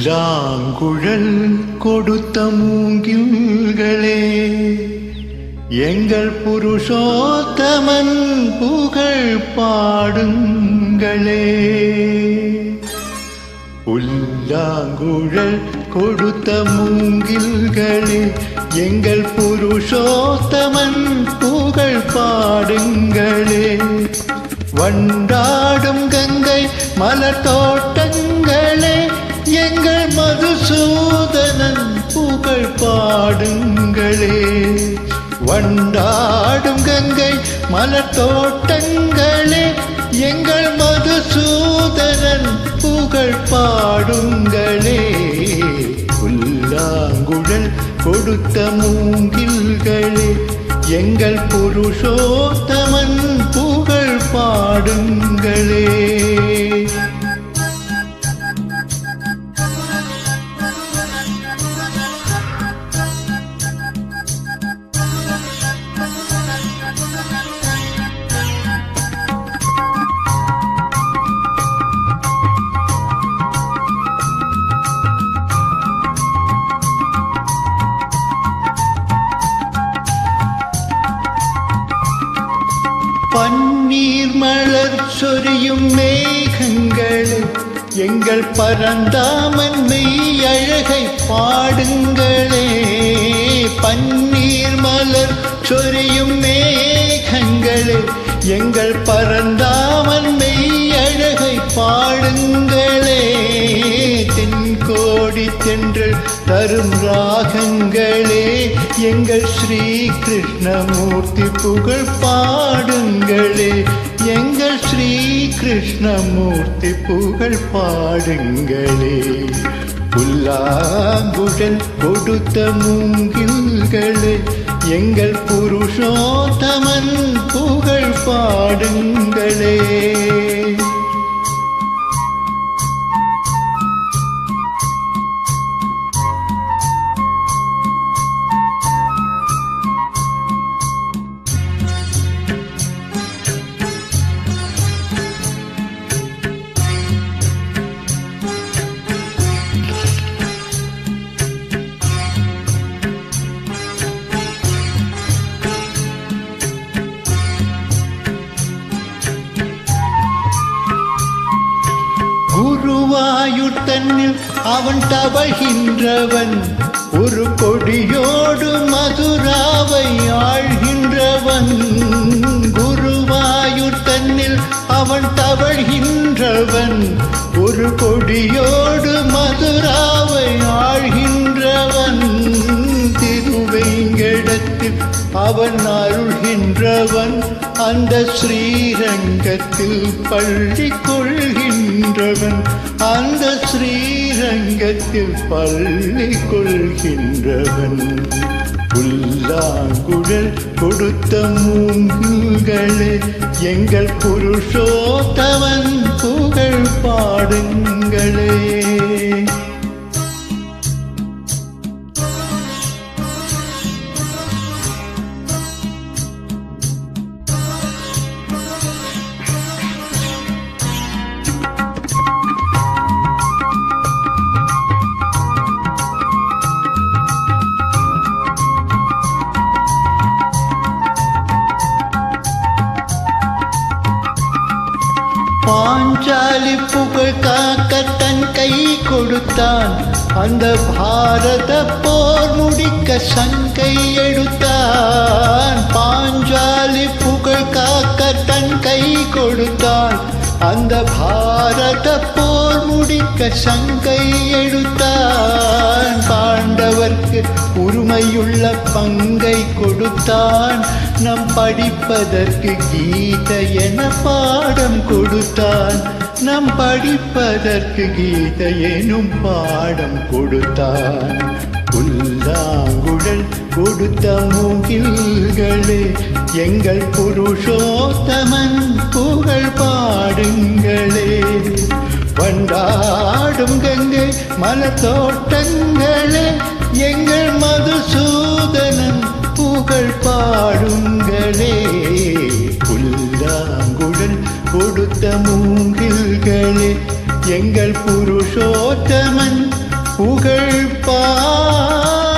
புல்லாங்குழல் கொடுத்த மூங்கில்களே, எங்கள் புருஷோத்தமன் புகழ் பாடுங்களே. புல்லாங்குழல் கொடுத்த மூங்கில்களே, எங்கள் புருஷோத்தமன் புகழ் பாடுங்களே. வண்டாடும் கங்கை மலர் தோட்டங்களே, எங்கள் மதுசூதனன் புகழ் பாடுங்களே. வண்டாடும் கங்கை மலர் தோட்டங்களே, எங்கள் மதுசூதனன் புகழ் பாடுங்களே. புல்லாங்குழல் கொடுத்த மூங்கில்களே, எங்கள் புருஷோத்தமன் புகழ் பாடுங்களே. பன்னீர் மலர் சொரியும் மேகங்களே, எங்கள் பரந்தாமன் மெய் அழகை பாடுங்களே. பன்னீர் மலர் சொரியும் மேகங்களே, எங்கள் பரந்தாமன் மெய் அழகை பாடுங்களே. தென்கோடி தென்றல் தரும் ராகங்களே, எங்கள் ஸ்ரீ கிருஷ்ணமூர்த்தி புகழ் பாடுங்களே. எங்கள் ஸ்ரீ கிருஷ்ணமூர்த்தி புகழ் பாடுங்களே. புல்லாங்குழல் கொடுத்த மூங்கில்களே, எங்கள் புருஷோத்தமன் புகழ் பாடுங்களே. குருவாயூர் தன்னில் அவன் தவழ்கின்றவன், ஒரு கொடியோடு மதுராவை ஆழ்கின்றவன். குருவாயூர் தன்னில் அவன் தவழ்கின்றவன், ஒரு கொடியோடு மதுராவை ஆழ்கின்றவன். திருவேங்கடத்தில் அவன் அருள்கின்றவன், அந்த ஸ்ரீரங்கத்தில் பள்ளி கொள்கின்றவன். அந்த ஸ்ரீரங்கத்தில் பள்ளி கொள்கின்றவன். புல்லாங்குழல் கொடுத்த மூங்கில்களே, எங்கள் புருஷோத்தமன் புகழ் பாடுங்களே. பாஞ்சாலி புகழ் காக்க தன் கை கொடுத்தான், அந்த பாரத போர் முடிக்க சங்கை எடுத்தான். பாஞ்சாலி புகழ் காக்க தன் கை கொடுத்தான், அந்த பாரத போர் முடிக்க சங்கை எடுத்தான். பாண்டவர்க்கு உரிமையுள்ள பங்கை கொடுத்தான், நம் படிப்பதற்கு கீதை என பாடம் கொடுத்தான். நம் படிப்பதற்கு கீதை எனும் பாடம் கொடுத்தான். புல்லாங்குழல் கொடுத்த மூங்கில்களே, எங்கள் புருஷோத்தமன் புகழ் பாடுங்களே. வண்டாடும் கங்கை மலர் தோட்டங்களே, எங்கள் மதுசூதனன் புகழ் பாடுங்களே. புல்லாங்குழல் கொடுத்த மூங்கில்களே, எங்கள் புருஷோத்தமன் புகழ் பாடுங்களே.